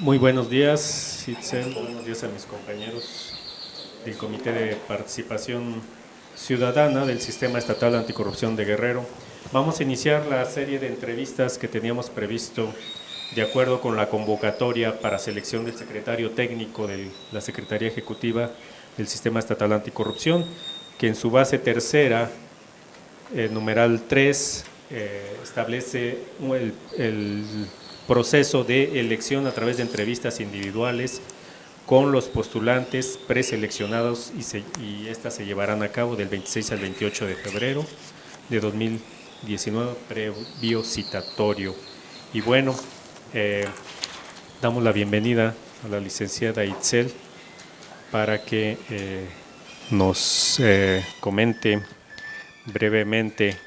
Muy buenos días, Itzel. Buenos días a mis compañeros del Comité de Participación Ciudadana del Sistema Estatal Anticorrupción de Guerrero. Vamos a iniciar la serie de entrevistas que teníamos previsto de acuerdo con la convocatoria para selección del secretario técnico de la Secretaría Ejecutiva del Sistema Estatal Anticorrupción, que en su base tercera, numeral 3, establece el proceso de elección a través de entrevistas individuales con los postulantes preseleccionados y estas se llevarán a cabo del 26 al 28 de febrero de 2019, previo citatorio. Y bueno, damos la bienvenida a la licenciada Itzel para que nos comente brevemente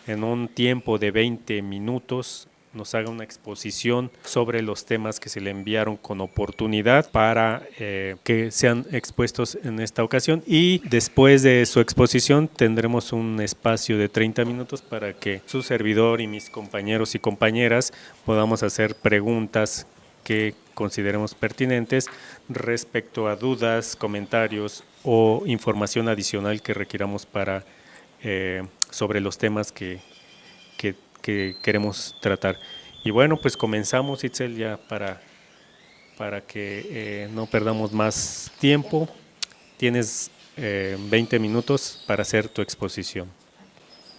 en un tiempo de 20 minutos, nos haga una exposición sobre los temas que se le enviaron con oportunidad para que sean expuestos en esta ocasión, y después de su exposición tendremos un espacio de 30 minutos para que su servidor y mis compañeros y compañeras podamos hacer preguntas que consideremos pertinentes respecto a dudas, comentarios o información adicional que requiramos para sobre los temas que queremos tratar. Y bueno, pues comenzamos, Itzel, ya para que no perdamos más tiempo. Tienes 20 minutos para hacer tu exposición.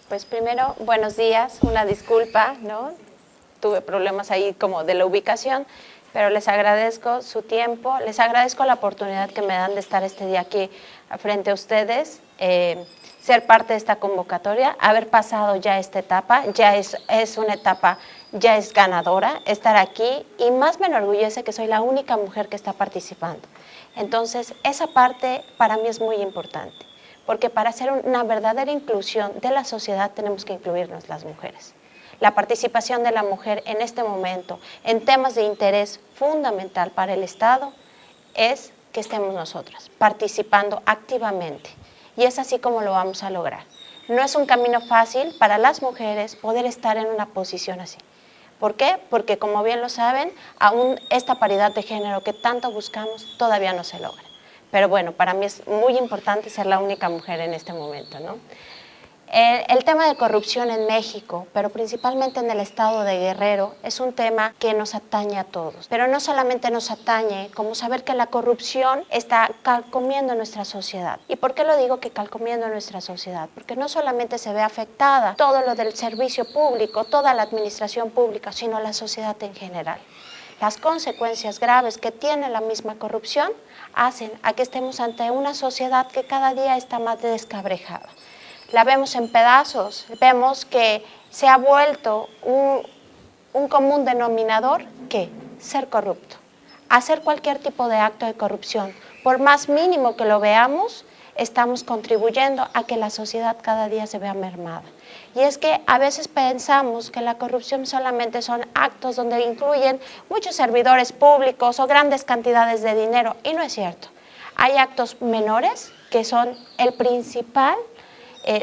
Pues primero, buenos días, una disculpa, ¿no? Tuve problemas ahí como de la ubicación, pero les agradezco su tiempo, les agradezco la oportunidad que me dan de estar este día aquí frente a ustedes, ser parte de esta convocatoria, haber pasado ya esta etapa, ya es una etapa, ya es ganadora estar aquí, y más me enorgullece que soy la única mujer que está participando. Entonces, esa parte para mí es muy importante, porque para hacer una verdadera inclusión de la sociedad tenemos que incluirnos las mujeres. La participación de la mujer en este momento en temas de interés fundamental para el Estado es que estemos nosotras participando activamente, y es así como lo vamos a lograr. No es un camino fácil para las mujeres poder estar en una posición así. ¿Por qué? Porque, como bien lo saben, aún esta paridad de género que tanto buscamos todavía no se logra. Pero bueno, para mí es muy importante ser la única mujer en este momento, ¿no? El tema de corrupción en México, pero principalmente en el estado de Guerrero, es un tema que nos atañe a todos. Pero no solamente nos atañe, como saber que la corrupción está calcomiendo nuestra sociedad. ¿Y por qué lo digo que calcomiendo nuestra sociedad? Porque no solamente se ve afectada todo lo del servicio público, toda la administración pública, sino la sociedad en general. Las consecuencias graves que tiene la misma corrupción hacen a que estemos ante una sociedad que cada día está más descabrejada. La vemos en pedazos, vemos que se ha vuelto un común denominador que ser corrupto. Hacer cualquier tipo de acto de corrupción, por más mínimo que lo veamos, estamos contribuyendo a que la sociedad cada día se vea mermada. Y es que a veces pensamos que la corrupción solamente son actos donde incluyen muchos servidores públicos o grandes cantidades de dinero, y no es cierto. Hay actos menores que son el principal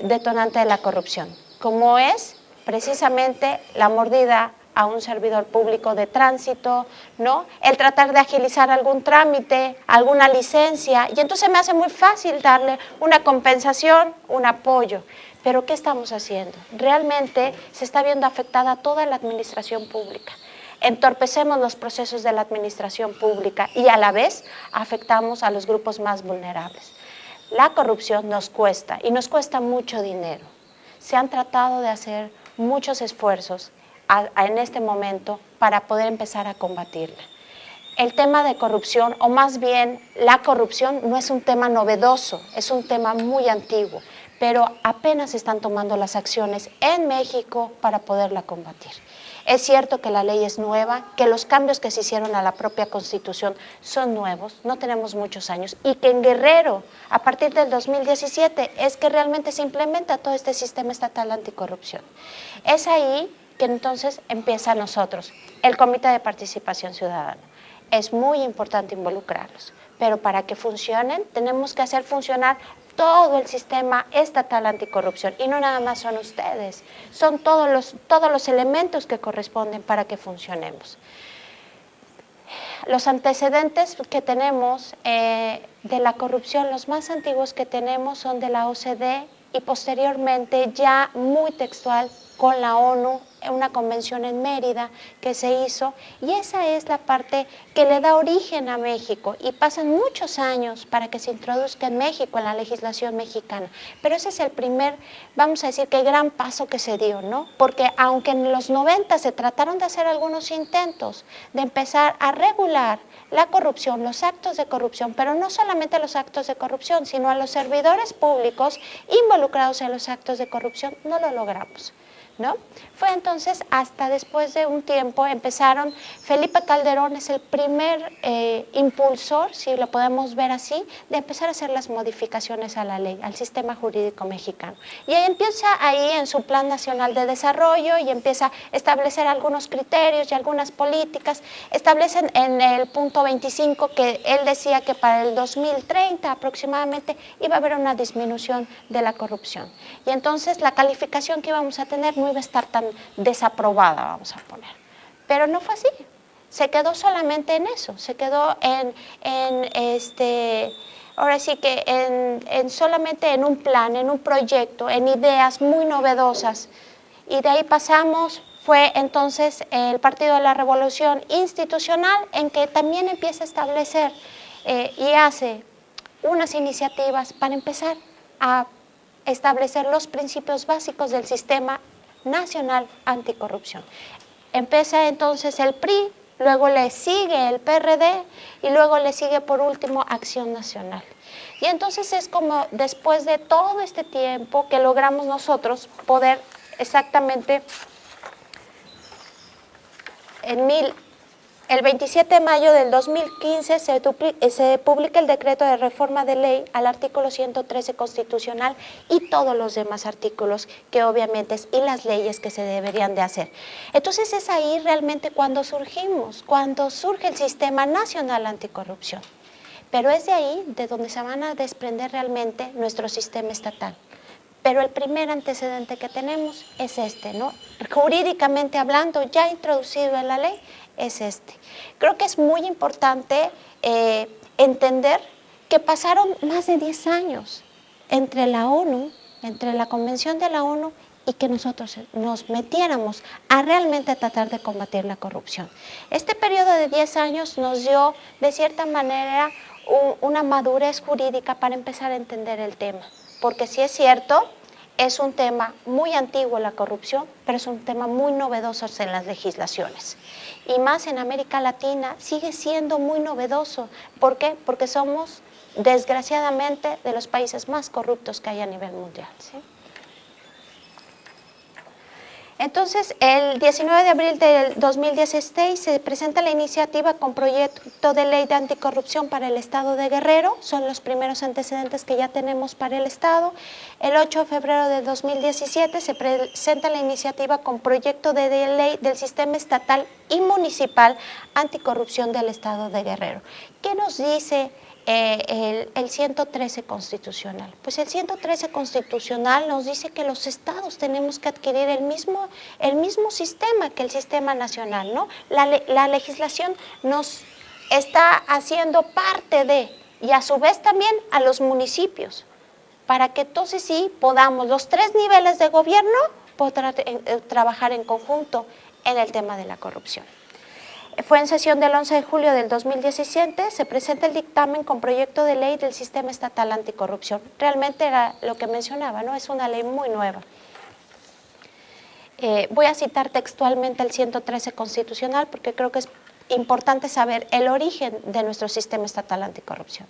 detonante de la corrupción, como es precisamente la mordida a un servidor público de tránsito, ¿no? El tratar de agilizar algún trámite, alguna licencia, y entonces me hace muy fácil darle una compensación, un apoyo. Pero ¿qué estamos haciendo? Realmente se está viendo afectada toda la administración pública. Entorpecemos los procesos de la administración pública y a la vez afectamos a los grupos más vulnerables. La corrupción nos cuesta, y nos cuesta mucho dinero. Se han tratado de hacer muchos esfuerzos en este momento para poder empezar a combatirla. El tema de corrupción, o más bien la corrupción, no es un tema novedoso, es un tema muy antiguo, pero apenas se están tomando las acciones en México para poderla combatir. Es cierto que la ley es nueva, que los cambios que se hicieron a la propia Constitución son nuevos, no tenemos muchos años, y que en Guerrero, a partir del 2017, es que realmente se implementa todo este sistema estatal anticorrupción. Es ahí que entonces empieza a nosotros, el Comité de Participación Ciudadana. Es muy importante involucrarlos, pero para que funcionen tenemos que hacer funcionar todo el sistema estatal anticorrupción, y no nada más son ustedes, son todos los elementos que corresponden para que funcionemos. los antecedentes que tenemos de la corrupción, los más antiguos que tenemos son de la OCDE y posteriormente ya muy textual con la ONU, una convención en Mérida que se hizo, y esa es la parte que le da origen a México, y pasan muchos años para que se introduzca en México, en la legislación mexicana, pero ese es el primer, vamos a decir que gran paso que se dio, ¿no? Porque aunque en los 90 se trataron de hacer algunos intentos de empezar a regular la corrupción, los actos de corrupción, pero no solamente los actos de corrupción, sino a los servidores públicos involucrados en los actos de corrupción, no lo logramos, ¿no? Fue entonces hasta después de un tiempo empezaron, Felipe Calderón es el primer impulsor, si lo podemos ver así, de empezar a hacer las modificaciones a la ley, al sistema jurídico mexicano. Y empieza ahí en su Plan Nacional de Desarrollo y empieza a establecer algunos criterios y algunas políticas. Establecen en el punto 25 que él decía que para el 2030 aproximadamente iba a haber una disminución de la corrupción. Y entonces la calificación que íbamos a tener no iba a estar tan desaprobada, vamos a poner. Pero no fue así, se quedó solamente en eso, se quedó ahora sí que solamente en un plan, en un proyecto, en ideas muy novedosas. Y de ahí pasamos, fue entonces el Partido de la Revolución Institucional, en que también empieza a establecer y hace unas iniciativas para empezar a establecer los principios básicos del sistema nacional anticorrupción. Empieza entonces el PRI, luego le sigue el PRD y luego le sigue por último Acción Nacional. Y entonces es como después de todo este tiempo que logramos nosotros poder exactamente el 27 de mayo del 2015 se publica el decreto de reforma de ley al artículo 113 constitucional y todos los demás artículos que obviamente y las leyes que se deberían de hacer. Entonces es ahí realmente cuando surgimos, cuando surge el Sistema Nacional Anticorrupción. Pero es de ahí de donde se van a desprender realmente nuestro sistema estatal. Pero el primer antecedente que tenemos es este, ¿no? Jurídicamente hablando, ya introducido en la ley, es este. Creo que es muy importante entender que pasaron más de 10 años entre la ONU, entre la Convención de la ONU y que nosotros nos metiéramos a realmente tratar de combatir la corrupción. Este periodo de 10 años nos dio, de cierta manera, una madurez jurídica para empezar a entender el tema. Porque sí es cierto, es un tema muy antiguo la corrupción, pero es un tema muy novedoso en las legislaciones. Y más en América Latina sigue siendo muy novedoso. ¿Por qué? Porque somos, desgraciadamente, de los países más corruptos que hay a nivel mundial, ¿sí? Entonces, el 19 de abril del 2016 se presenta la iniciativa con proyecto de ley de anticorrupción para el Estado de Guerrero. Son los primeros antecedentes que ya tenemos para el Estado. El 8 de febrero del 2017 se presenta la iniciativa con proyecto de ley del Sistema Estatal y Municipal Anticorrupción del Estado de Guerrero. ¿Qué nos dice el 113 constitucional? Pues el 113 constitucional nos dice que los estados tenemos que adquirir el mismo sistema que el sistema nacional, ¿no? La legislación nos está haciendo parte de, y a su vez también a los municipios, para que entonces sí podamos, los 3 niveles de gobierno, poder trabajar en conjunto en el tema de la corrupción. Fue en sesión del 11 de julio del 2017, se presenta el dictamen con proyecto de ley del Sistema Estatal Anticorrupción. Realmente era lo que mencionaba, ¿no? Es una ley muy nueva. Voy a citar textualmente el 113 constitucional porque creo que es importante saber el origen de nuestro Sistema Estatal Anticorrupción.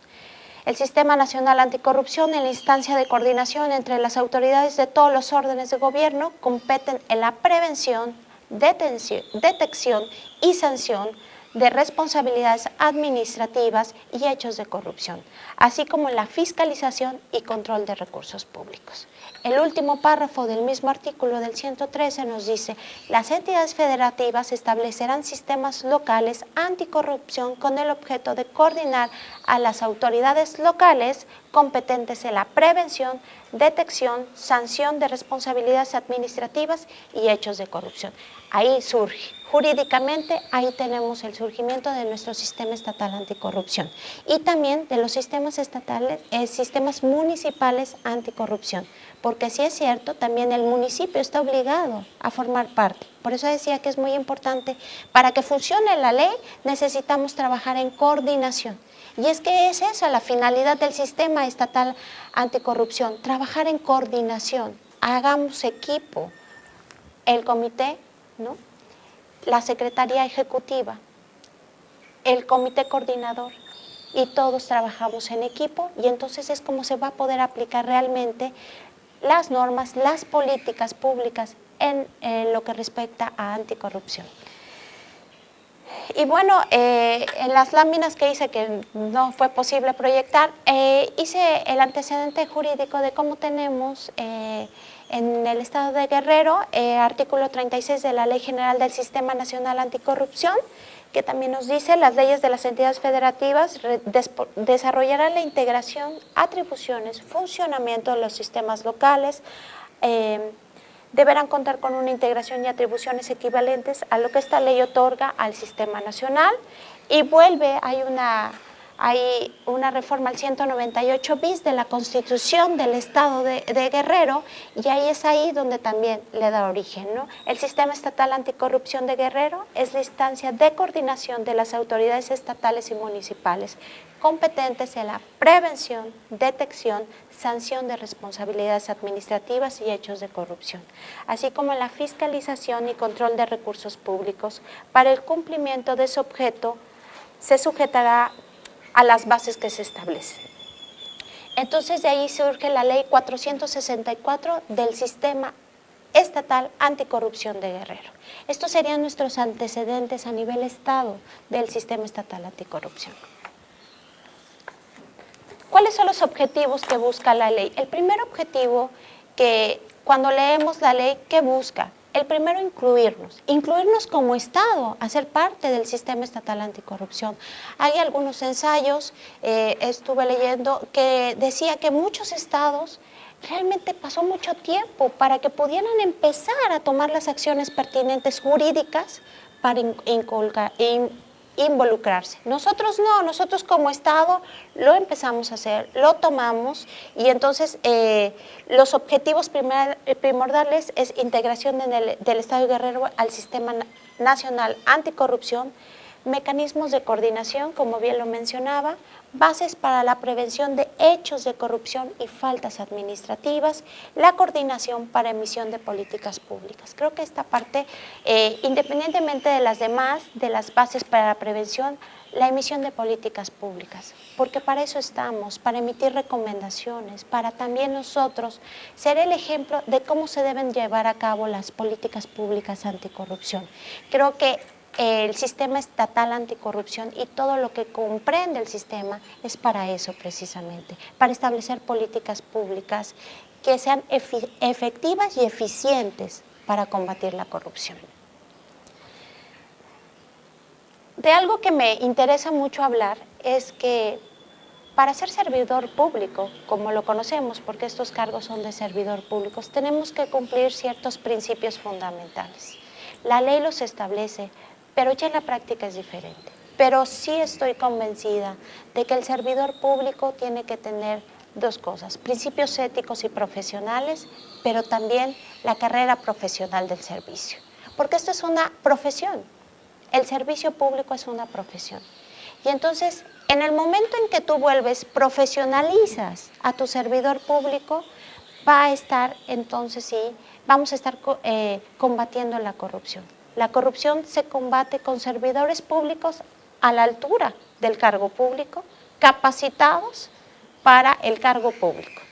El Sistema Nacional Anticorrupción, en la instancia de coordinación entre las autoridades de todos los órdenes de gobierno, competen en la prevención, detección y sanción de responsabilidades administrativas y hechos de corrupción, así como en la fiscalización y control de recursos públicos. El último párrafo del mismo artículo del 113 nos dice: las entidades federativas establecerán sistemas locales anticorrupción con el objeto de coordinar a las autoridades locales competentes en la prevención, detección, sanción de responsabilidades administrativas y hechos de corrupción. Ahí surge. Jurídicamente, ahí tenemos el surgimiento de nuestro sistema estatal anticorrupción y también de los sistemas estatales, sistemas municipales anticorrupción, porque sí es cierto, también el municipio está obligado a formar parte. Por eso decía que es muy importante, para que funcione la ley necesitamos trabajar en coordinación. Y es que es esa la finalidad del sistema estatal anticorrupción, trabajar en coordinación, hagamos equipo, el comité, ¿no?, la Secretaría Ejecutiva, el comité coordinador, y todos trabajamos en equipo y entonces es como se va a poder aplicar realmente las normas, las políticas públicas en lo que respecta a anticorrupción. Y bueno, en las láminas que hice, que no fue posible proyectar, hice el antecedente jurídico de cómo tenemos en el estado de Guerrero, artículo 36 de la Ley General del Sistema Nacional Anticorrupción, que también nos dice: las leyes de las entidades federativas desarrollarán la integración, atribuciones, funcionamiento de los sistemas locales, deberán contar con una integración y atribuciones equivalentes a lo que esta ley otorga al sistema nacional, y vuelve, hay una reforma al 198 bis de la Constitución del Estado de Guerrero, y ahí es ahí donde también le da origen, ¿no? El Sistema Estatal Anticorrupción de Guerrero es la instancia de coordinación de las autoridades estatales y municipales competentes en la prevención, detección, sanción de responsabilidades administrativas y hechos de corrupción, así como en la fiscalización y control de recursos públicos. Para el cumplimiento de su objeto se sujetará a las bases que se establecen. Entonces de ahí surge la ley 464 del Sistema Estatal Anticorrupción de Guerrero. Estos serían nuestros antecedentes a nivel estado del Sistema Estatal Anticorrupción. ¿Cuáles son los objetivos que busca la ley? El primer objetivo, que cuando leemos la ley, ¿qué busca? El primero, incluirnos como Estado, a ser parte del Sistema Estatal Anticorrupción. Hay algunos ensayos, estuve leyendo, que decía que muchos estados realmente pasó mucho tiempo para que pudieran empezar a tomar las acciones pertinentes jurídicas para involucrarse. Nosotros no, nosotros como Estado lo empezamos a hacer, lo tomamos, y entonces los objetivos primordiales es integración del Estado de Guerrero al Sistema Nacional Anticorrupción, mecanismos de coordinación, como bien lo mencionaba, bases para la prevención de hechos de corrupción y faltas administrativas, la coordinación para emisión de políticas públicas. Creo que esta parte, independientemente de las demás, de las bases para la prevención, la emisión de políticas públicas, porque para eso estamos, para emitir recomendaciones, para también nosotros ser el ejemplo de cómo se deben llevar a cabo las políticas públicas anticorrupción. Creo que el Sistema Estatal Anticorrupción y todo lo que comprende el sistema es para eso precisamente, para establecer políticas públicas que sean efectivas y eficientes para combatir la corrupción. De algo que me interesa mucho hablar es que para ser servidor público, como lo conocemos, porque estos cargos son de servidor públicos, tenemos que cumplir ciertos principios fundamentales. La ley los establece, pero ya en la práctica es diferente. Pero sí estoy convencida de que el servidor público tiene que tener dos cosas: principios éticos y profesionales, pero también la carrera profesional del servicio. Porque esto es una profesión, el servicio público es una profesión. Y entonces, en el momento en que tú profesionalizas a tu servidor público, va a estar, entonces sí, vamos a estar combatiendo la corrupción. La corrupción se combate con servidores públicos a la altura del cargo público, capacitados para el cargo público.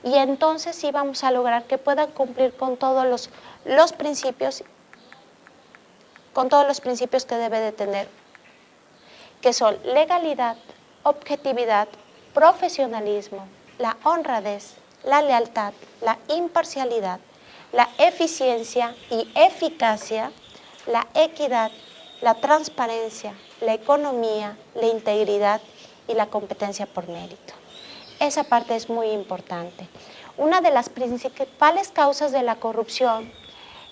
Y entonces sí vamos a lograr que puedan cumplir con todos los principios, que debe de tener, que son legalidad, objetividad, profesionalismo, la honradez, la lealtad, la imparcialidad, la eficiencia y eficacia, la equidad, la transparencia, la economía, la integridad y la competencia por mérito. Esa parte es muy importante. una de las principales causas de la corrupción,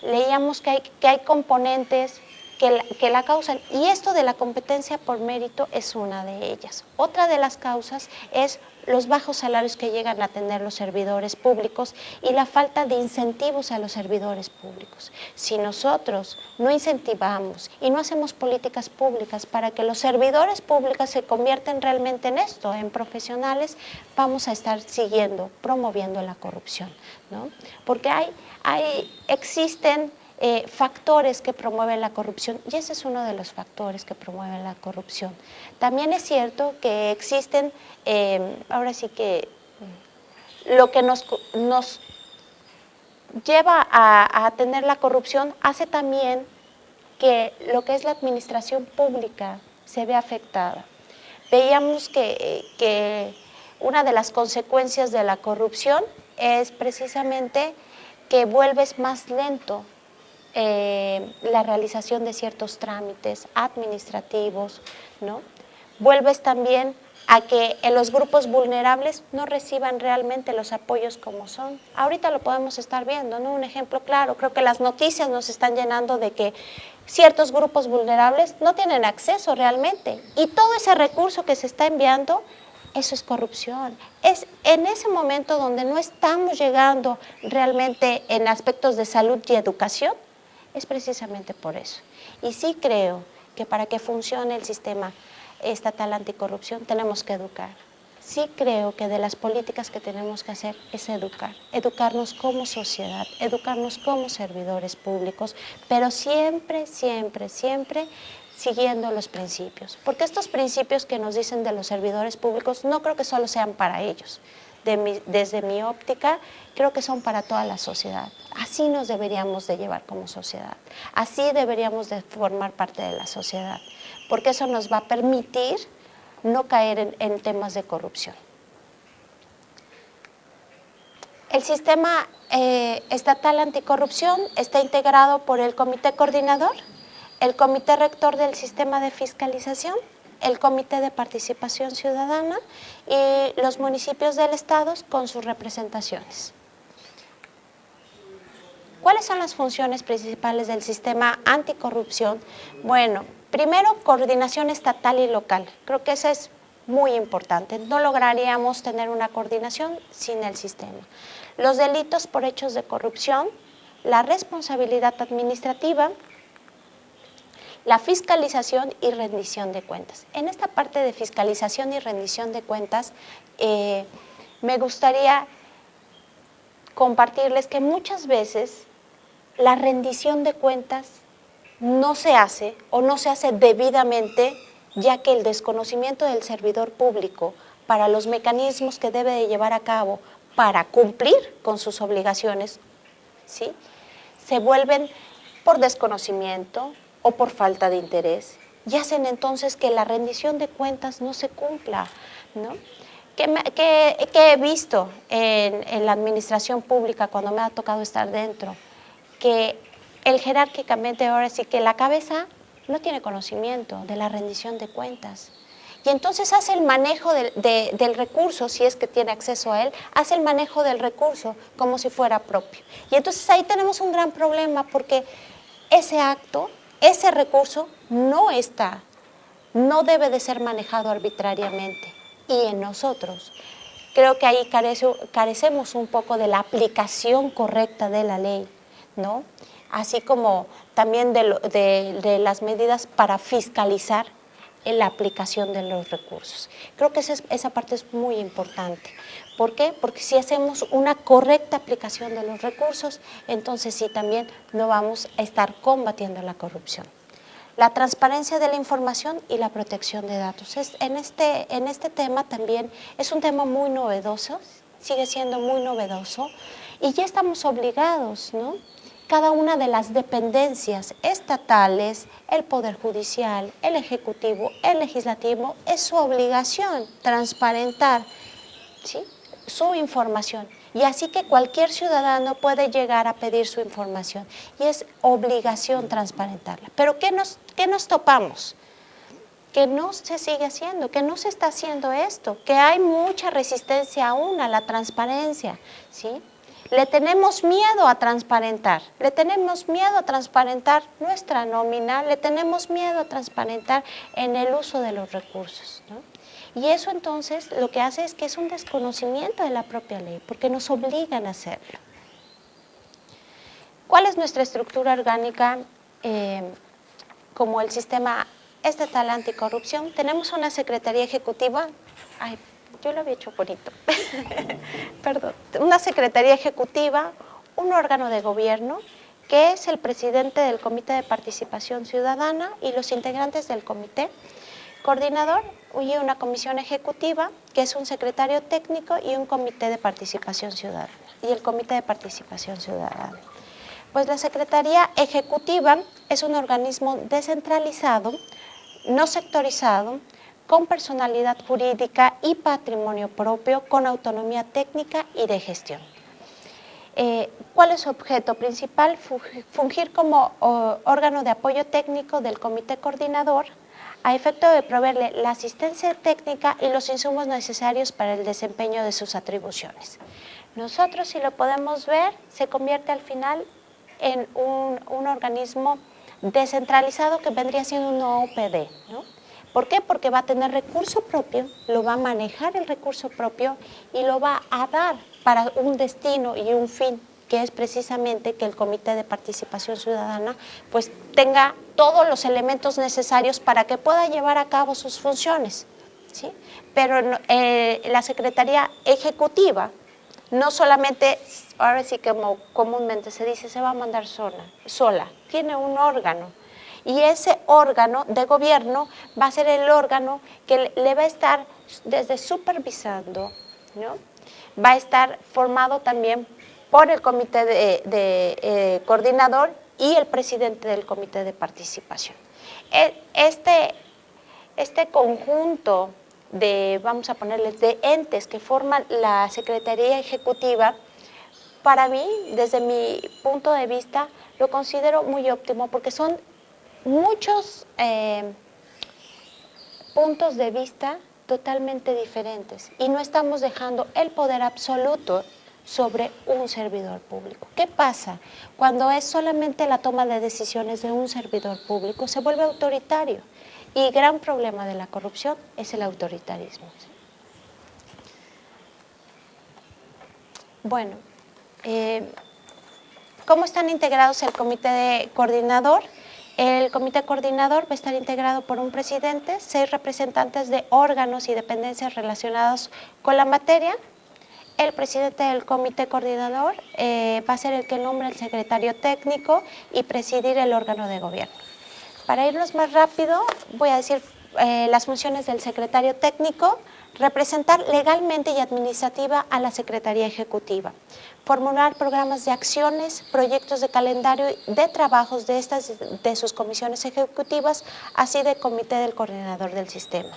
leíamos que hay componentes que la causan, y esto de la competencia por mérito es una de ellas. Otra de las causas es los bajos salarios que llegan a tener los servidores públicos y la falta de incentivos a los servidores públicos. Si nosotros no incentivamos y no hacemos políticas públicas para que los servidores públicos se conviertan realmente en esto, en profesionales, vamos a estar promoviendo la corrupción, ¿no? Porque existen factores que promueven la corrupción, y ese es uno de los factores que promueven la corrupción. También es cierto que existen, ahora sí que lo que nos lleva a tener la corrupción hace también que lo que es la administración pública se ve afectada. Veíamos que una de las consecuencias de la corrupción es precisamente que vuelves más lento la realización de ciertos trámites administrativos, ¿no? Vuelves también a que los grupos vulnerables no reciban realmente los apoyos como son. Ahorita lo podemos estar viendo, ¿no? Un ejemplo claro, creo que las noticias nos están llenando de que ciertos grupos vulnerables no tienen acceso realmente, y todo ese recurso que se está enviando, eso es corrupción. Es en ese momento donde no estamos llegando realmente en aspectos de salud y educación, es precisamente por eso. Y sí creo que para que funcione el sistema estatal anticorrupción tenemos que educar. Sí creo que de las políticas que tenemos que hacer es educarnos como sociedad, educarnos como servidores públicos, pero siempre, siempre, siempre siguiendo los principios. Porque estos principios que nos dicen de los servidores públicos no creo que solo sean para ellos. Desde mi óptica, creo que son para toda la sociedad. Así nos deberíamos de llevar como sociedad. Así deberíamos de formar parte de la sociedad, porque eso nos va a permitir no caer en temas de corrupción. El sistema estatal anticorrupción está integrado por el Comité Coordinador, el Comité Rector del Sistema de Fiscalización, el Comité de Participación Ciudadana y los municipios del Estado con sus representaciones. ¿Cuáles son las funciones principales del sistema anticorrupción? Bueno, primero, coordinación estatal y local. Creo que eso es muy importante. No lograríamos tener una coordinación sin el sistema. Los delitos por hechos de corrupción, la responsabilidad administrativa, la fiscalización y rendición de cuentas. En esta parte de fiscalización y rendición de cuentas, me gustaría compartirles que muchas veces la rendición de cuentas no se hace o no se hace debidamente, ya que el desconocimiento del servidor público para los mecanismos que debe de llevar a cabo para cumplir con sus obligaciones, ¿sí?, se vuelven por desconocimiento o por falta de interés, y hacen entonces que la rendición de cuentas no se cumpla, ¿no? Que he visto en la administración pública cuando me ha tocado estar dentro, que jerárquicamente ahora sí que la cabeza no tiene conocimiento de la rendición de cuentas. Y entonces hace el manejo del recurso, si es que tiene acceso a él, hace el manejo del recurso como si fuera propio. Y entonces ahí tenemos un gran problema, porque ese acto, ese recurso no debe de ser manejado arbitrariamente. Y en nosotros, creo que ahí carecemos un poco de la aplicación correcta de la ley, ¿no? Así como también de las medidas para fiscalizar en la aplicación de los recursos. Creo que esa parte es muy importante. ¿Por qué? Porque si hacemos una correcta aplicación de los recursos, entonces sí también no vamos a estar combatiendo la corrupción. La transparencia de la información y la protección de datos. En este tema también es un tema muy novedoso, sigue siendo muy novedoso, y ya estamos obligados, ¿no? Cada una de las dependencias estatales, el Poder Judicial, el Ejecutivo, el Legislativo, es su obligación transparentar, ¿sí?, su información. Y así que cualquier ciudadano puede llegar a pedir su información y es obligación transparentarla. Pero ¿qué nos topamos? que no se sigue haciendo, que no se está haciendo esto, que hay mucha resistencia aún a la transparencia, ¿sí? Le tenemos miedo a transparentar, le tenemos miedo a transparentar nuestra nómina, le tenemos miedo a transparentar en el uso de los recursos, ¿no? Y eso entonces lo que hace es que es un desconocimiento de la propia ley, porque nos obligan a hacerlo. ¿Cuál es nuestra estructura orgánica como el sistema estatal anticorrupción? Tenemos una secretaría ejecutiva, ay, yo lo había hecho bonito, perdón, una secretaría ejecutiva, un órgano de gobierno, que es el presidente del Comité de Participación Ciudadana y los integrantes del comité coordinador, y una comisión ejecutiva, que es un secretario técnico y un comité de participación ciudadana, y el comité de participación ciudadana. Pues la Secretaría Ejecutiva es un organismo descentralizado, no sectorizado, con personalidad jurídica y patrimonio propio, con autonomía técnica y de gestión. ¿Cuál es su objeto principal? Fungir como órgano de apoyo técnico del comité coordinador, a efecto de proveerle la asistencia técnica y los insumos necesarios para el desempeño de sus atribuciones. Nosotros, si lo podemos ver, se convierte al final en un organismo descentralizado que vendría siendo un OPD, ¿no? ¿Por qué? Porque va a tener recurso propio, lo va a manejar el recurso propio y lo va a dar para un destino y un fin, que es precisamente que el Comité de Participación Ciudadana pues tenga todos los elementos necesarios para que pueda llevar a cabo sus funciones, ¿sí? Pero la Secretaría Ejecutiva no solamente, ahora sí como comúnmente se dice, se va a mandar sola, tiene un órgano. Y ese órgano de gobierno va a ser el órgano que le va a estar desde supervisando, ¿no? Va a estar formado también por el comité de coordinador y el presidente del comité de participación. Este conjunto de, vamos a ponerles, de entes que forman la Secretaría Ejecutiva, para mí, desde mi punto de vista, lo considero muy óptimo porque son muchos puntos de vista totalmente diferentes y no estamos dejando el poder absoluto sobre un servidor público. ¿Qué pasa? Cuando es solamente la toma de decisiones de un servidor público, se vuelve autoritario y gran problema de la corrupción es el autoritarismo. Bueno, ¿cómo están integrados el comité de coordinador? El comité coordinador va a estar integrado por un presidente, 6 representantes de órganos y dependencias relacionados con la materia. El presidente del comité coordinador va a ser el que nombra el secretario técnico y presidir el órgano de gobierno. Para irnos más rápido, voy a decir las funciones del secretario técnico: representar legalmente y administrativa a la Secretaría Ejecutiva, formular programas de acciones, proyectos de calendario de trabajos de sus comisiones ejecutivas, así del comité del coordinador del sistema.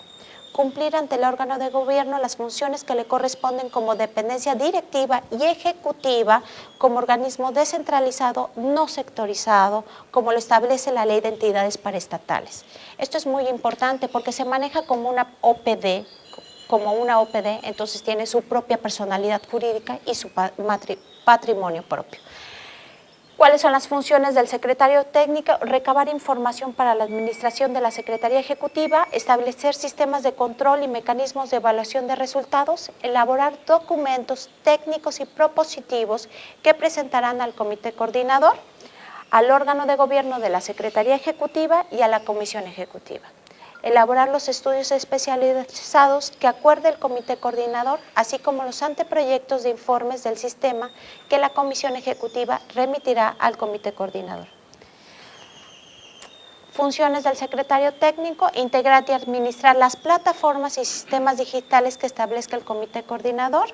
Cumplir ante el órgano de gobierno las funciones que le corresponden como dependencia directiva y ejecutiva, como organismo descentralizado, no sectorizado, como lo establece la Ley de Entidades Paraestatales. Esto es muy importante porque se maneja como una OPD, entonces tiene su propia personalidad jurídica y su patrimonio propio. ¿Cuáles son las funciones del secretario técnico? Recabar información para la administración de la Secretaría Ejecutiva, establecer sistemas de control y mecanismos de evaluación de resultados, elaborar documentos técnicos y propositivos que presentarán al comité coordinador, al órgano de gobierno de la Secretaría Ejecutiva y a la Comisión Ejecutiva. Elaborar los estudios especializados que acuerde el comité coordinador, así como los anteproyectos de informes del sistema que la comisión ejecutiva remitirá al comité coordinador. Funciones del secretario técnico: integrar y administrar las plataformas y sistemas digitales que establezca el comité coordinador.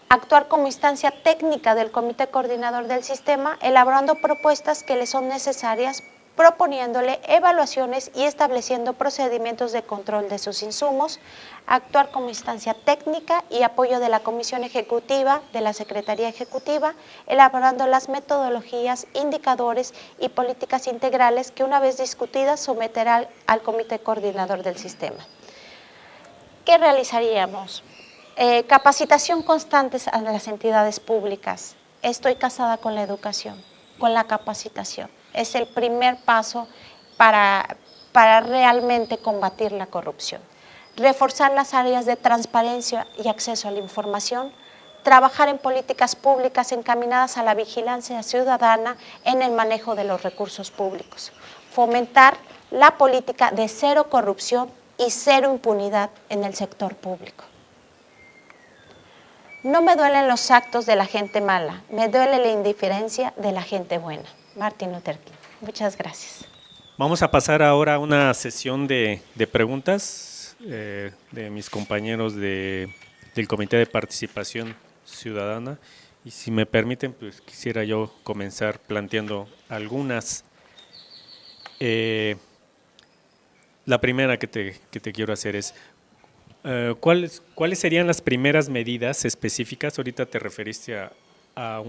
Actuar como instancia técnica del comité coordinador del sistema, elaborando propuestas que le son necesarias proponiéndole evaluaciones y estableciendo procedimientos de control de sus insumos, actuar como instancia técnica y apoyo de la Comisión Ejecutiva, de la Secretaría Ejecutiva, elaborando las metodologías, indicadores y políticas integrales que una vez discutidas someterá al Comité Coordinador del Sistema. ¿Qué realizaríamos? Capacitación constante a las entidades públicas. Estoy casada con la educación, con la capacitación. Es el primer paso para realmente combatir la corrupción. Reforzar las áreas de transparencia y acceso a la información, trabajar en políticas públicas encaminadas a la vigilancia ciudadana en el manejo de los recursos públicos, fomentar la política de cero corrupción y cero impunidad en el sector público. No me duelen los actos de la gente mala, me duele la indiferencia de la gente buena. Martin Luther King. Muchas gracias. Vamos a pasar ahora a una sesión de preguntas de mis compañeros del Comité de Participación Ciudadana. Y si me permiten, pues quisiera yo comenzar planteando algunas. La primera que te quiero hacer es, ¿cuáles serían las primeras medidas específicas? Ahorita te referiste a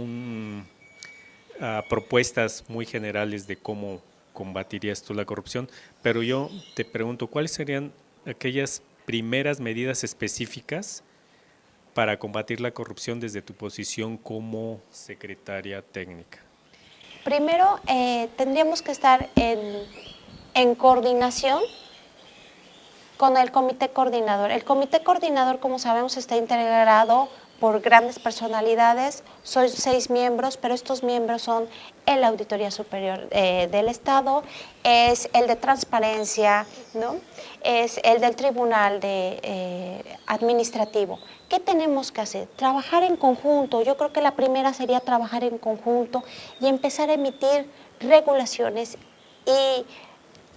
propuestas muy generales de cómo combatirías tú la corrupción, pero yo te pregunto, ¿cuáles serían aquellas primeras medidas específicas para combatir la corrupción desde tu posición como secretaria técnica? Primero, tendríamos que estar en coordinación con el comité coordinador. El comité coordinador, como sabemos, está integrado por grandes personalidades, son 6 miembros, pero estos miembros son el Auditoría Superior del Estado, es el de Transparencia, ¿no? Es el del Tribunal Administrativo. ¿Qué tenemos que hacer? Trabajar en conjunto. Yo creo que la primera sería trabajar en conjunto y empezar a emitir regulaciones. Y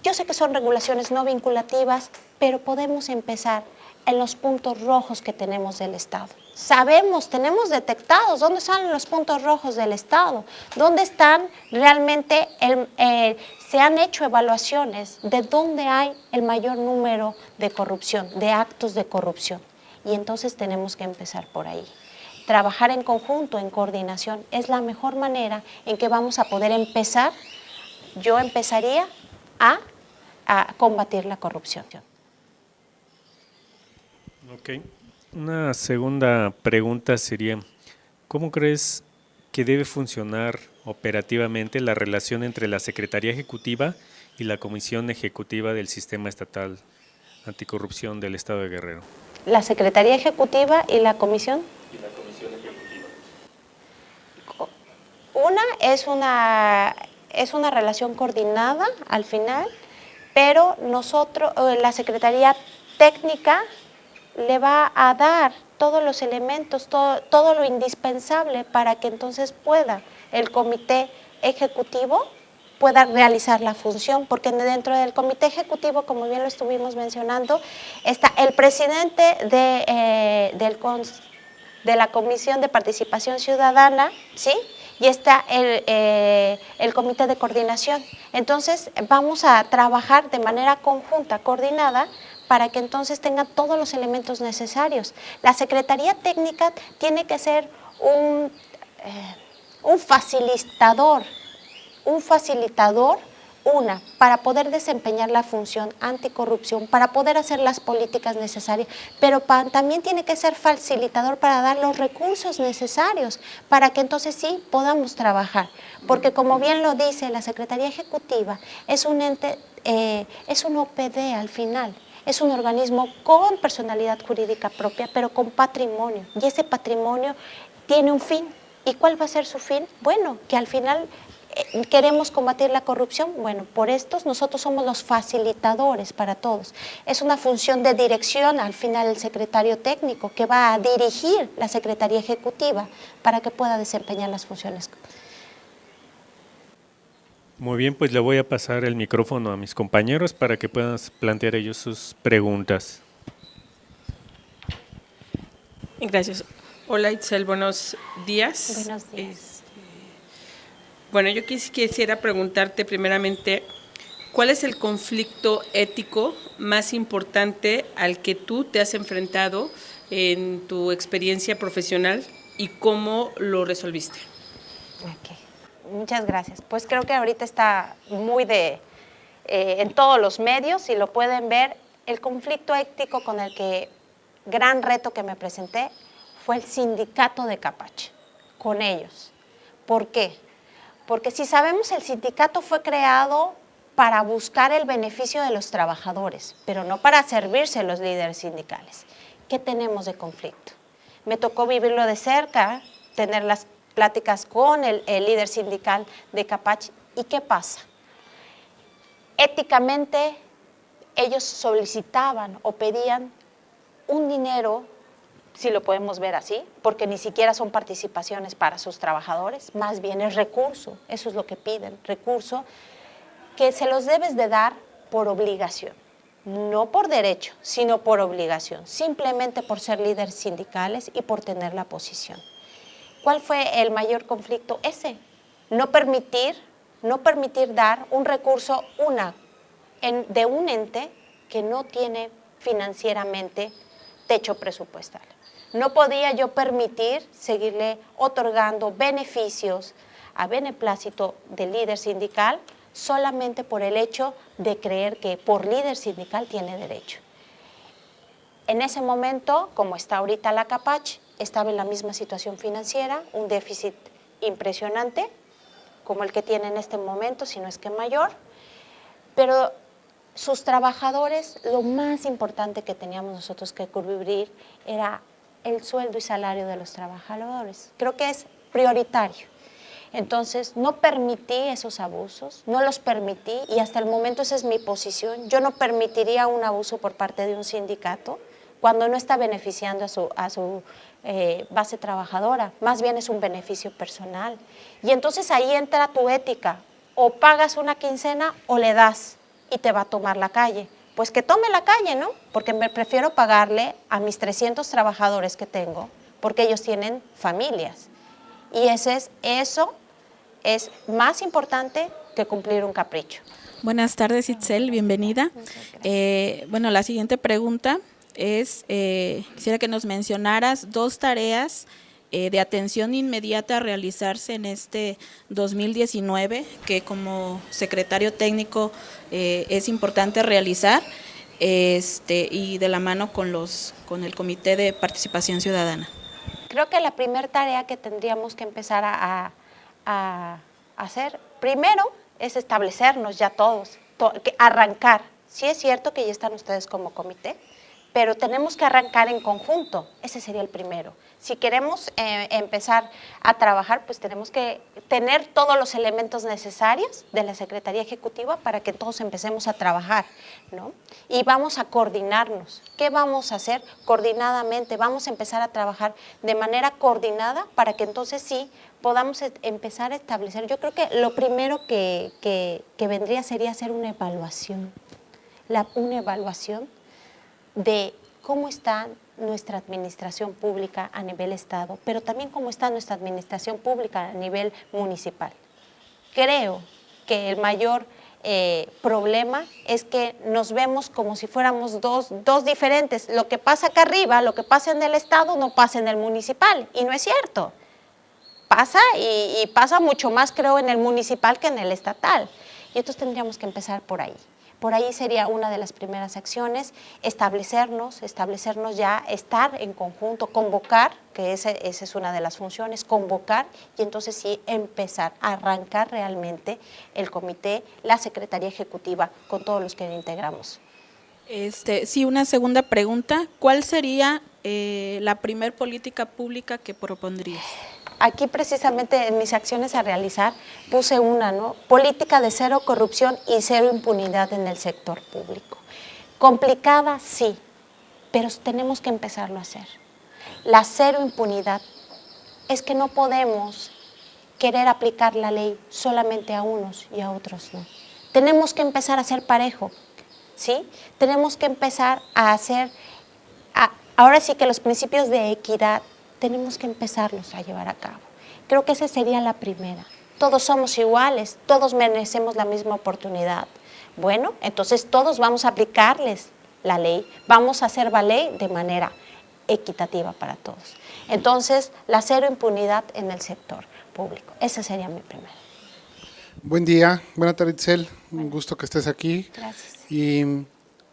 yo sé que son regulaciones no vinculativas, pero podemos empezar en los puntos rojos que tenemos del Estado. Sabemos, tenemos detectados dónde están los puntos rojos del Estado, dónde están realmente, se han hecho evaluaciones de dónde hay el mayor número de corrupción, de actos de corrupción. Y entonces tenemos que empezar por ahí. Trabajar en conjunto, en coordinación, es la mejor manera en que vamos a poder empezar. Yo empezaría a combatir la corrupción. Ok. Una segunda pregunta sería, ¿cómo crees que debe funcionar operativamente la relación entre la Secretaría Ejecutiva y la Comisión Ejecutiva del Sistema Estatal Anticorrupción del Estado de Guerrero? La Secretaría Ejecutiva y la Comisión. Y la Comisión Ejecutiva. Es una relación coordinada al final, pero nosotros, la Secretaría Técnica, le va a dar todos los elementos, todo lo indispensable para que entonces pueda el comité ejecutivo pueda realizar la función, porque dentro del comité ejecutivo, como bien lo estuvimos mencionando, está el presidente de la Comisión de Participación Ciudadana, ¿sí? Y está el comité de coordinación. Entonces, vamos a trabajar de manera conjunta, coordinada, para que entonces tengan todos los elementos necesarios. La Secretaría Técnica tiene que ser un facilitador, para poder desempeñar la función anticorrupción, para poder hacer las políticas necesarias, pero también tiene que ser facilitador para dar los recursos necesarios, para que entonces sí podamos trabajar. Porque como bien lo dice la Secretaría Ejecutiva, es un ente, es un OPD al final. Es un organismo con personalidad jurídica propia, pero con patrimonio. Y ese patrimonio tiene un fin. ¿Y cuál va a ser su fin? Bueno, que al final queremos combatir la corrupción. Bueno, por estos nosotros somos los facilitadores para todos. Es una función de dirección al final el secretario técnico que va a dirigir la Secretaría Ejecutiva para que pueda desempeñar las funciones. Muy bien, pues le voy a pasar el micrófono a mis compañeros para que puedan plantear ellos sus preguntas. Gracias. Hola Itzel, buenos días. Buenos días. Bueno, yo quisiera preguntarte primeramente ¿Cuál es el conflicto ético más importante al que tú te has enfrentado en tu experiencia profesional y cómo lo resolviste? Ok, muchas gracias. Pues creo que ahorita está muy en todos los medios, y lo pueden ver. El conflicto ético con el que, gran reto que me presenté, fue el sindicato de Capache, con ellos. ¿Por qué? Porque si sabemos, el sindicato fue creado para buscar el beneficio de los trabajadores, pero no para servirse a los líderes sindicales. ¿Qué tenemos de conflicto? Me tocó vivirlo de cerca, tener las pláticas con el líder sindical de Capache. ¿Y qué pasa? Éticamente, ellos solicitaban o pedían un dinero, si lo podemos ver así, porque ni siquiera son participaciones para sus trabajadores, más bien es recurso, eso es lo que piden, recurso que se los debes de dar por obligación, no por derecho, sino por obligación, simplemente por ser líderes sindicales y por tener la posición. ¿Cuál fue el mayor conflicto? Ese, no permitir dar un recurso de un ente que no tiene financieramente techo presupuestal. No podía yo permitir seguirle otorgando beneficios a beneplácito del líder sindical solamente por el hecho de creer que por líder sindical tiene derecho. En ese momento, como está ahorita la Capache, estaba en la misma situación financiera, un déficit impresionante, como el que tiene en este momento, si no es que mayor, pero sus trabajadores, lo más importante que teníamos nosotros que cubrir era el sueldo y salario de los trabajadores. Creo que es prioritario. Entonces, no permití esos abusos, no los permití, y hasta el momento esa es mi posición. Yo no permitiría un abuso por parte de un sindicato cuando no está beneficiando a su base trabajadora, más bien es un beneficio personal. Y entonces ahí entra tu ética, o pagas una quincena o le das y te va a tomar la calle. Pues que tome la calle, ¿no? Porque me prefiero pagarle a mis 300 trabajadores que tengo, porque ellos tienen familias. Y eso es más importante que cumplir un capricho. Buenas tardes, Itzel, bienvenida. Bueno, la siguiente pregunta es, quisiera que nos mencionaras 2 tareas de atención inmediata a realizarse en este 2019, que como secretario técnico es importante realizar, y de la mano con el Comité de Participación Ciudadana. Creo que la primera tarea que tendríamos que empezar a hacer, primero, es establecernos ya todos, arrancar. Sí es cierto que ya están ustedes como comité, pero tenemos que arrancar en conjunto, ese sería el primero. Si queremos empezar a trabajar, pues tenemos que tener todos los elementos necesarios de la Secretaría Ejecutiva para que todos empecemos a trabajar, ¿no? Y vamos a coordinarnos. ¿Qué vamos a hacer? Coordinadamente, vamos a empezar a trabajar de manera coordinada para que entonces sí podamos empezar a establecer. Yo creo que lo primero que vendría sería hacer una evaluación, una evaluación de cómo está nuestra administración pública a nivel estado, pero también cómo está nuestra administración pública a nivel municipal. Creo que el mayor problema es que nos vemos como si fuéramos dos diferentes. Lo que pasa acá arriba, lo que pasa en el estado, no pasa en el municipal, y no es cierto. Pasa y pasa mucho más, creo, en el municipal que en el estatal. Y entonces tendríamos que empezar por ahí. Por ahí sería una de las primeras acciones, establecernos ya, estar en conjunto, convocar, que esa es una de las funciones, convocar, y entonces sí empezar a arrancar realmente el comité, la Secretaría Ejecutiva, con todos los que integramos. Sí, una segunda pregunta, ¿cuál sería la primer política pública que propondrías? Aquí precisamente en mis acciones a realizar puse una, ¿no? Política de cero corrupción y cero impunidad en el sector público. Complicada, sí, pero tenemos que empezarlo a hacer. La cero impunidad es que no podemos querer aplicar la ley solamente a unos y a otros no. Tenemos que empezar a ser parejo, ¿sí? Tenemos que empezar a hacer, ahora sí que los principios de equidad, tenemos que empezarlos a llevar a cabo. Creo que esa sería la primera. Todos somos iguales, todos merecemos la misma oportunidad. Bueno, entonces todos vamos a aplicarles la ley, vamos a hacer valer de manera equitativa para todos. Entonces, la cero impunidad en el sector público. Esa sería mi primera. Buen día, buena tarde, Itzel. Un gusto que estés aquí. Gracias. Y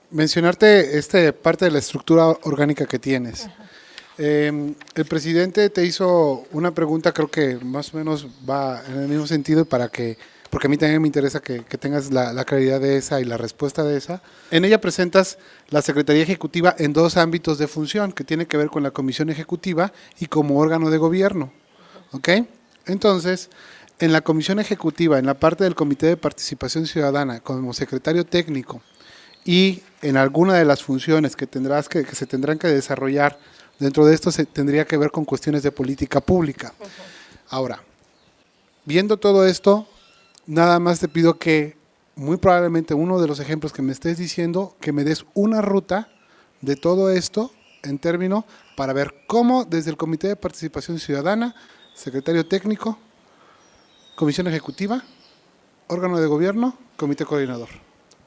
mencionarte parte de la estructura orgánica que tienes. El presidente te hizo una pregunta, creo que más o menos va en el mismo sentido, porque a mí también me interesa que tengas la claridad de esa y la respuesta de esa. En ella presentas la Secretaría Ejecutiva en 2 ámbitos de función, que tiene que ver con la Comisión Ejecutiva y como órgano de gobierno. ¿Ok? Entonces, en la Comisión Ejecutiva, en la parte del Comité de Participación Ciudadana, como secretario técnico, y en alguna de las funciones que se tendrán que desarrollar, dentro de esto se tendría que ver con cuestiones de política pública. Ahora, viendo todo esto, nada más te pido que, muy probablemente uno de los ejemplos que me estés diciendo, que me des una ruta de todo esto en términos para ver cómo desde el Comité de Participación Ciudadana, secretario técnico, Comisión Ejecutiva, órgano de gobierno, comité coordinador,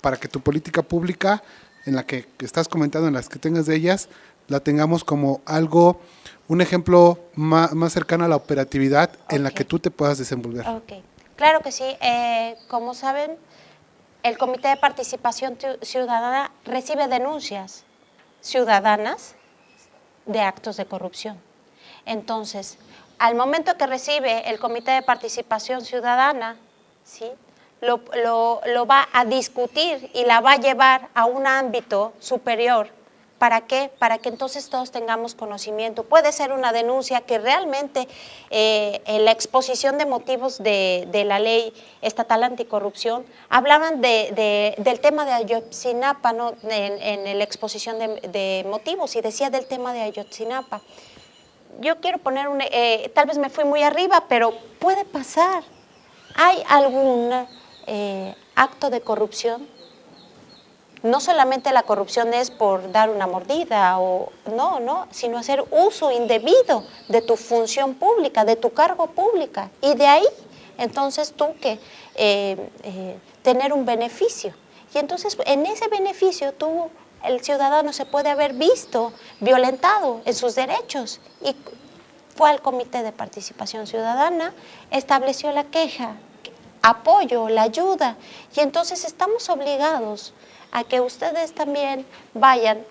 para que tu política pública en la que estás comentando, en las que tengas de ellas, la tengamos como algo, un ejemplo más cercano a la operatividad en la que tú te puedas desenvolver. Ok, claro que sí. Como saben, el Comité de Participación Ciudadana recibe denuncias ciudadanas de actos de corrupción. Entonces, al momento que recibe el Comité de Participación Ciudadana, ¿sí?, lo va a discutir y la va a llevar a un ámbito superior. ¿Para qué? Para que entonces todos tengamos conocimiento. Puede ser una denuncia que realmente en la exposición de motivos de la ley estatal anticorrupción hablaban del tema de Ayotzinapa, ¿no?, en la exposición de motivos, y decía del tema de Ayotzinapa. Yo quiero poner tal vez me fui muy arriba, pero puede pasar. ¿Hay algún acto de corrupción? No solamente la corrupción es por dar una mordida, no, sino hacer uso indebido de tu función pública, de tu cargo pública. Y de ahí, entonces tú tener un beneficio. Y entonces en ese beneficio el ciudadano se puede haber visto violentado en sus derechos. Y fue al Comité de Participación Ciudadana, estableció la queja, apoyo, la ayuda. Y entonces estamos obligados a que ustedes también vayan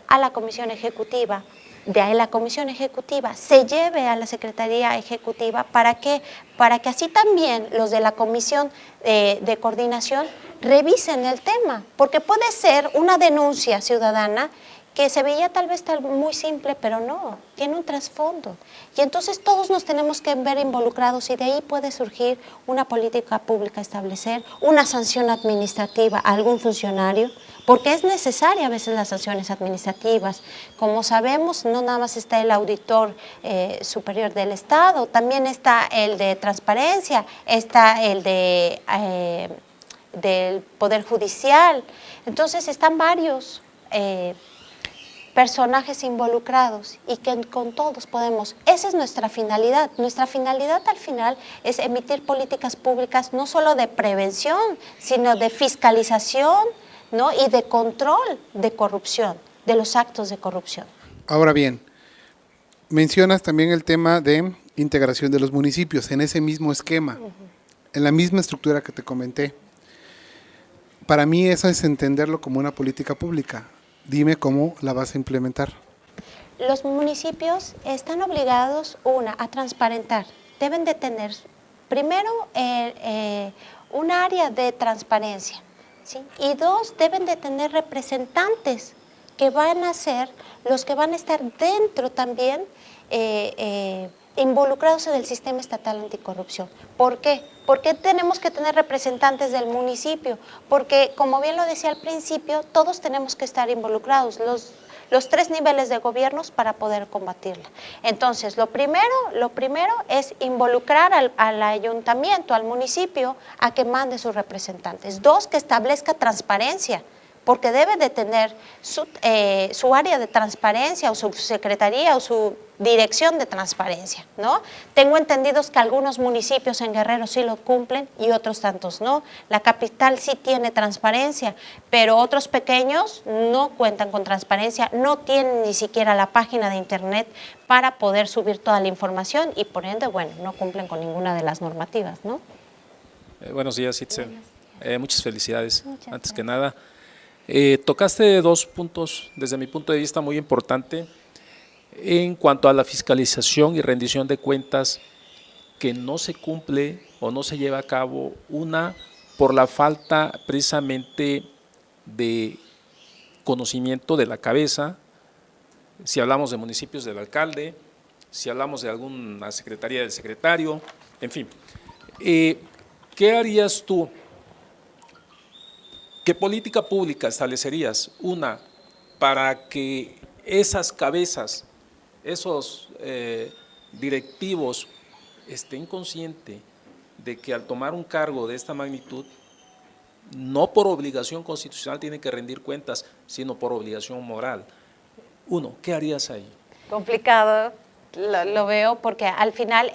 a la Comisión Ejecutiva. De ahí la Comisión Ejecutiva se lleve a la Secretaría Ejecutiva. ¿Para qué? Para que así también los de la Comisión de Coordinación revisen el tema, porque puede ser una denuncia ciudadana que se veía tal vez muy simple, pero no, tiene un trasfondo. Y entonces todos nos tenemos que ver involucrados, y de ahí puede surgir una política pública, establecer una sanción administrativa a algún funcionario, porque es necesaria a veces las sanciones administrativas. Como sabemos, no nada más está el auditor superior del Estado, también está el de transparencia, está el del Poder Judicial. Entonces están varios personajes involucrados, y que con todos podemos. Esa es nuestra finalidad. Nuestra finalidad al final es emitir políticas públicas no solo de prevención, sino de fiscalización, ¿no?, y de control de corrupción, de los actos de corrupción. Ahora bien, mencionas también el tema de integración de los municipios en ese mismo esquema, en la misma estructura que te comenté. Para mí eso es entenderlo como una política pública. Dime cómo la vas a implementar. Los municipios están obligados, a transparentar. Deben de tener primero un área de transparencia, ¿sí? Y 2, deben de tener representantes que van a ser los que van a estar dentro también involucrados en el sistema estatal anticorrupción. ¿Por qué? ¿Por qué tenemos que tener representantes del municipio? Porque, como bien lo decía al principio, todos tenemos que estar involucrados, los 3 niveles de gobiernos, para poder combatirla. Entonces, lo primero es involucrar al ayuntamiento, al municipio, a que mande sus representantes. 2, que establezca transparencia, porque debe de tener su área de transparencia o su secretaría o su dirección de transparencia, ¿no? Tengo entendidos que algunos municipios en Guerrero sí lo cumplen y otros tantos no. La capital sí tiene transparencia, pero otros pequeños no cuentan con transparencia, no tienen ni siquiera la página de internet para poder subir toda la información y por ende, bueno, no cumplen con ninguna de las normativas, ¿no? Buenos días, Itzel. Muchas felicidades. Muchas Antes gracias. que nada, tocaste dos puntos, desde mi punto de vista, muy importante en cuanto a la fiscalización y rendición de cuentas que no se cumple o no se lleva a cabo, una por la falta precisamente de conocimiento de la cabeza, si hablamos de municipios del alcalde, si hablamos de alguna secretaría del secretario, en fin. ¿Qué harías tú? ¿Qué política pública establecerías? Una, para que esas cabezas, esos directivos estén conscientes de que al tomar un cargo de esta magnitud, no por obligación constitucional tienen que rendir cuentas, sino por obligación moral. Uno, ¿qué harías ahí? Complicado, lo veo, porque al final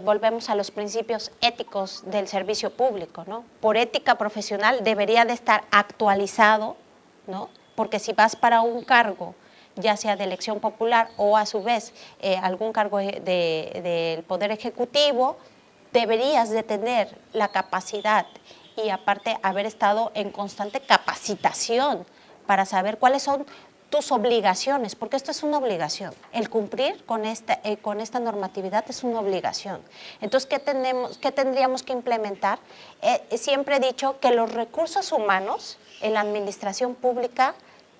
volvemos a los principios éticos del servicio público, ¿no? Por ética profesional debería de estar actualizado, ¿no? Porque si vas para un cargo, ya sea de elección popular o a su vez algún cargo del Poder Ejecutivo, deberías de tener la capacidad y aparte haber estado en constante capacitación para saber cuáles son tus obligaciones, porque esto es una obligación. El cumplir con esta normatividad es una obligación. Entonces, ¿qué tendríamos que implementar? Siempre he dicho que los recursos humanos en la administración pública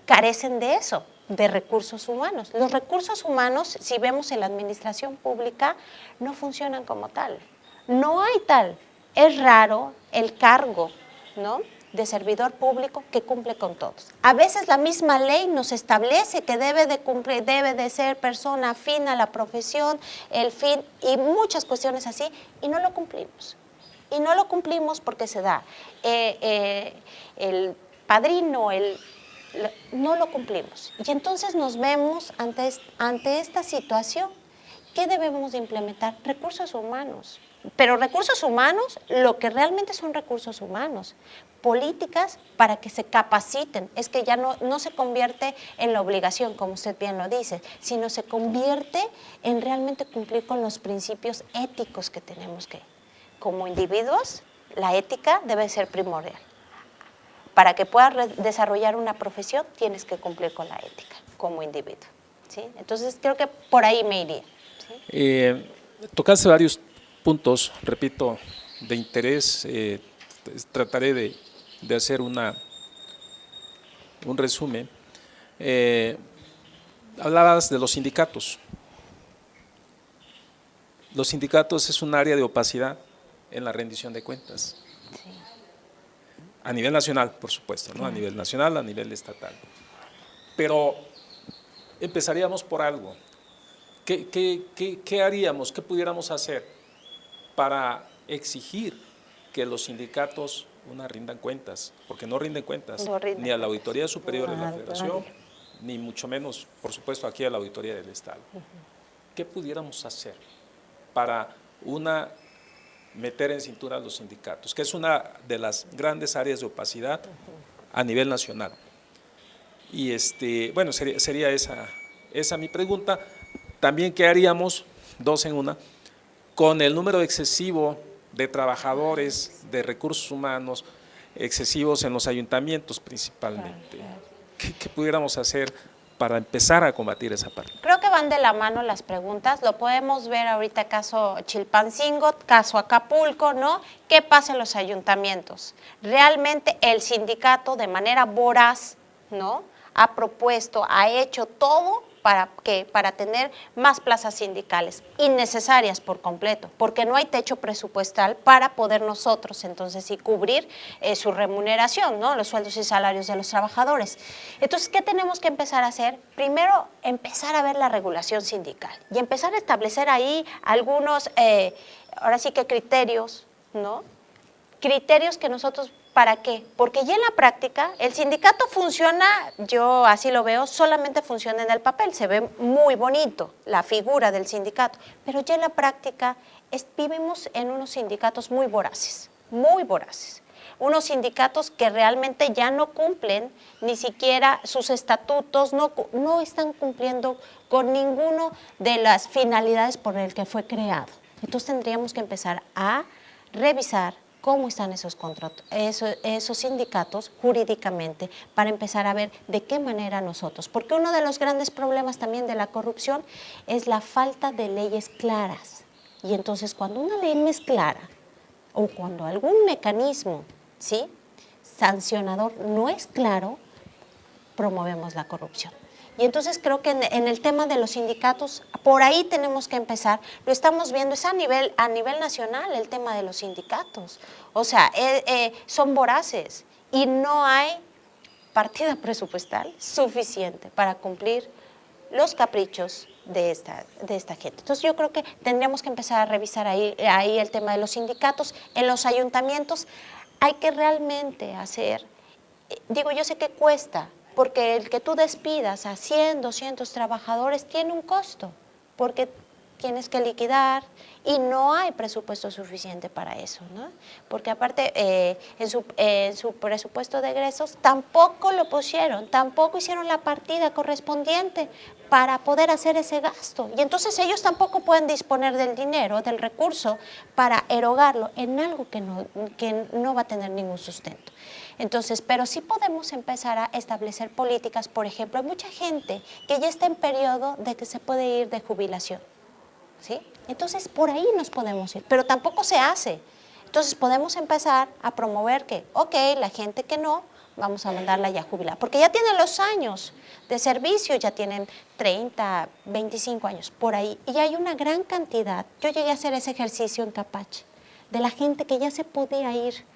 carecen de eso, de recursos humanos. Los recursos humanos, si vemos en la administración pública, no funcionan como tal. No hay tal. Es raro el cargo, ¿no?, de servidor público que cumple con todos. A veces la misma ley nos establece que debe de cumplir, debe de ser persona afín a la profesión, el fin y muchas cuestiones así, y no lo cumplimos. Y no lo cumplimos porque se da el padrino, no lo cumplimos. Y entonces nos vemos ante esta situación. ¿Qué debemos de implementar? Recursos humanos. Pero recursos humanos, lo que realmente son recursos humanos, políticas para que se capaciten, es que ya no se convierte en la obligación, como usted bien lo dice, sino se convierte en realmente cumplir con los principios éticos que tenemos que. Como individuos, la ética debe ser primordial. Para que puedas desarrollar una profesión, tienes que cumplir con la ética como individuo, ¿sí? Entonces, creo que por ahí me iría, ¿sí? Tocaste varios puntos, repito, de interés. Trataré de hacer un resumen. Hablabas de los sindicatos. Los sindicatos es un área de opacidad en la rendición de cuentas. Sí. A nivel nacional, por supuesto, ¿no? A nivel nacional, a nivel estatal. Pero empezaríamos por algo. ¿Qué haríamos? ¿Qué pudiéramos hacer para exigir que los sindicatos rindan cuentas? Porque no rinden cuentas ni a la Auditoría Superior de la Federación, ni mucho menos, por supuesto, aquí a la Auditoría del Estado. ¿Qué pudiéramos hacer para meter en cintura a los sindicatos, que es una de las grandes áreas de opacidad a nivel nacional? Y bueno, sería esa mi pregunta. También, ¿qué haríamos, dos en una, con el número excesivo de trabajadores, de recursos humanos, excesivos en los ayuntamientos principalmente? ¿Qué pudiéramos hacer para empezar a combatir esa parte? Creo que van de la mano las preguntas. Lo podemos ver ahorita, caso Chilpancingo, caso Acapulco, ¿no? ¿Qué pasa en los ayuntamientos? Realmente el sindicato, de manera voraz, ¿no?, ha propuesto, ha hecho todo para tener más plazas sindicales, innecesarias por completo, porque no hay techo presupuestal para poder nosotros entonces sí cubrir su remuneración, ¿no?, los sueldos y salarios de los trabajadores. Entonces, ¿qué tenemos que empezar a hacer? Primero, empezar a ver la regulación sindical y empezar a establecer ahí algunos, ahora sí que criterios, ¿no?, criterios que nosotros ¿Para qué? Porque ya en la práctica el sindicato funciona, yo así lo veo, solamente funciona en el papel, se ve muy bonito la figura del sindicato, pero ya en la práctica vivimos en unos sindicatos muy voraces, unos sindicatos que realmente ya no cumplen ni siquiera sus estatutos, no están cumpliendo con ninguno de las finalidades por el que fue creado. Entonces tendríamos que empezar a revisar cómo están esos sindicatos jurídicamente para empezar a ver de qué manera nosotros, porque uno de los grandes problemas también de la corrupción es la falta de leyes claras. Y entonces cuando una ley no es clara o cuando algún mecanismo, ¿sí?, sancionador no es claro, promovemos la corrupción. Y entonces creo que en el tema de los sindicatos, por ahí tenemos que empezar. Lo estamos viendo, es a nivel nacional el tema de los sindicatos. O sea, son voraces y no hay partida presupuestal suficiente para cumplir los caprichos de esta gente. Entonces yo creo que tendríamos que empezar a revisar ahí el tema de los sindicatos. En los ayuntamientos hay que realmente hacer, digo, yo sé que cuesta, porque el que tú despidas a 100, 200 trabajadores tiene un costo, porque tienes que liquidar y no hay presupuesto suficiente para eso, ¿no? Porque aparte en su presupuesto de egresos tampoco lo pusieron, tampoco hicieron la partida correspondiente para poder hacer ese gasto. Y entonces ellos tampoco pueden disponer del dinero, del recurso, para erogarlo en algo que no va a tener ningún sustento. Entonces, pero sí podemos empezar a establecer políticas. Por ejemplo, hay mucha gente que ya está en periodo de que se puede ir de jubilación, ¿sí? Entonces, por ahí nos podemos ir, pero tampoco se hace. Entonces, podemos empezar a promover que, ok, la gente que no, vamos a mandarla ya a jubilar, porque ya tienen los años de servicio, ya tienen 30, 25 años, por ahí. Y hay una gran cantidad, yo llegué a hacer ese ejercicio en Capache, de la gente que ya se podía ir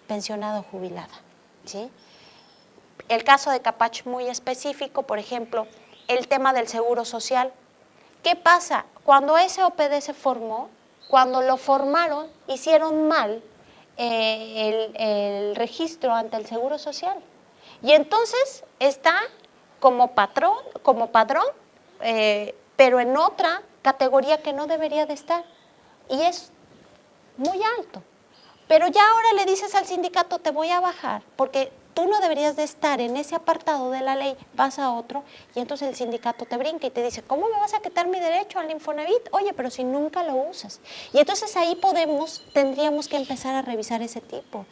pensionada o jubilada, ¿sí? El caso de Capache muy específico, por ejemplo, el tema del seguro social. ¿Qué pasa? Cuando ese OPD se formó, cuando lo formaron, hicieron mal el registro ante el Seguro Social. Y entonces está como padrón, pero en otra categoría que no debería de estar. Y es muy alto. Pero ya ahora le dices al sindicato, te voy a bajar, porque tú no deberías de estar en ese apartado de la ley, vas a otro, y entonces el sindicato te brinca y te dice, ¿cómo me vas a quitar mi derecho al Infonavit? Oye, pero si nunca lo usas. Y entonces ahí tendríamos que empezar a revisar ese tipo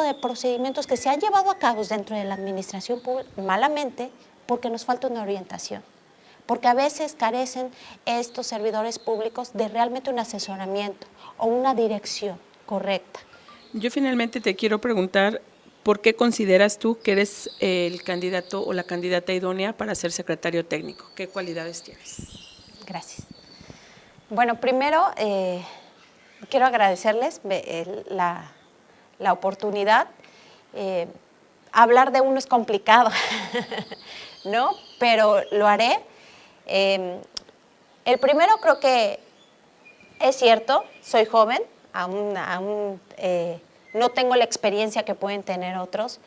de procedimientos que se han llevado a cabo dentro de la administración pública, malamente, porque nos falta una orientación. Porque a veces carecen estos servidores públicos de realmente un asesoramiento o una dirección correcta. Yo finalmente te quiero preguntar, ¿por qué consideras tú que eres el candidato o la candidata idónea para ser secretario técnico? ¿Qué cualidades tienes? Gracias. Bueno, primero quiero agradecerles la oportunidad. Hablar de uno es complicado, ¿no? Pero lo haré. El primero, creo que es cierto, soy joven, aún no tengo la experiencia que pueden tener otros,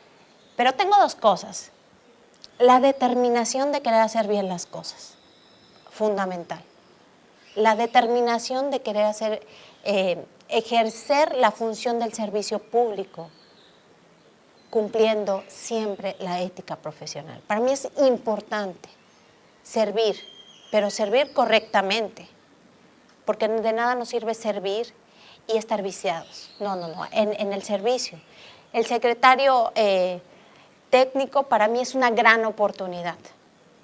pero tengo dos cosas. La determinación de querer hacer bien las cosas, fundamental. La determinación de querer ejercer la función del servicio público, cumpliendo siempre la ética profesional. Para mí es importante servir, pero servir correctamente, porque de nada nos sirve servir y estar viciados. No, en el servicio. El secretario técnico para mí es una gran oportunidad,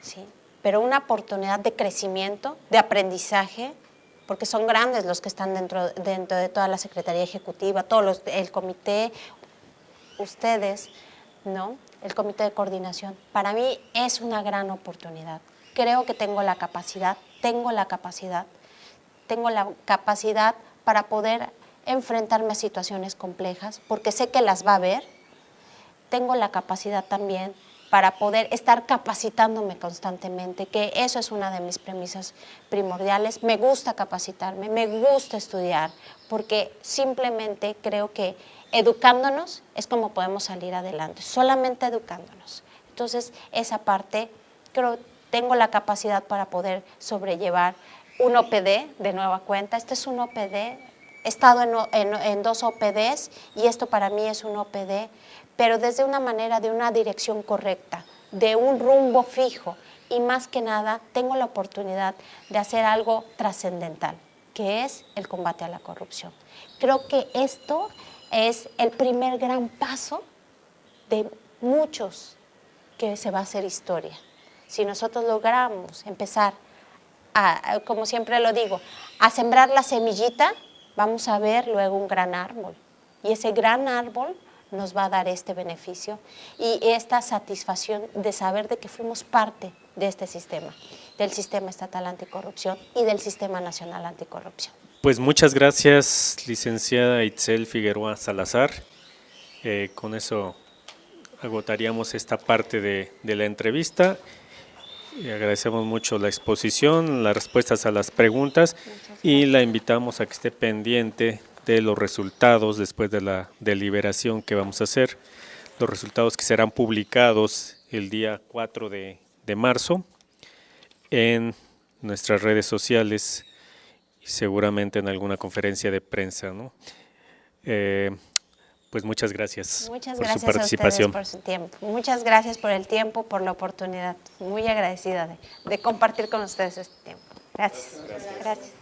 ¿sí? Pero una oportunidad de crecimiento, de aprendizaje, porque son grandes los que están dentro de toda la Secretaría Ejecutiva, el comité, ustedes, ¿no? El comité de coordinación. Para mí es una gran oportunidad. Creo que tengo la capacidad para poder enfrentarme a situaciones complejas, porque sé que las va a haber. Tengo la capacidad también para poder estar capacitándome constantemente, que eso es una de mis premisas primordiales. Me gusta capacitarme, me gusta estudiar, porque simplemente creo que educándonos es como podemos salir adelante, solamente educándonos. Entonces, esa parte, creo, tengo la capacidad para poder sobrellevar un OPD de nueva cuenta. Este es un OPD, he estado en 2 OPDs y esto para mí es un OPD, pero desde una manera, de una dirección correcta, de un rumbo fijo y más que nada tengo la oportunidad de hacer algo trascendental, que es el combate a la corrupción. Creo que esto es el primer gran paso de muchos que se va a hacer historia. Si nosotros logramos empezar a, como siempre lo digo, a sembrar la semillita, vamos a ver luego un gran árbol. Y ese gran árbol nos va a dar este beneficio y esta satisfacción de saber de que fuimos parte de este sistema, del sistema estatal anticorrupción y del sistema nacional anticorrupción. Pues muchas gracias, licenciada Itzel Figueroa Salazar. Con eso agotaríamos esta parte de la entrevista. Y agradecemos mucho la exposición, las respuestas a las preguntas y la invitamos a que esté pendiente de los resultados después de la deliberación que vamos a hacer, los resultados que serán publicados el día 4 de marzo en nuestras redes sociales y seguramente en alguna conferencia de prensa, ¿no? Pues muchas gracias, muchas por gracias su participación. a ustedes por su tiempo. Muchas gracias por el tiempo, por la oportunidad. Muy agradecida de compartir con ustedes este tiempo. Gracias. Gracias.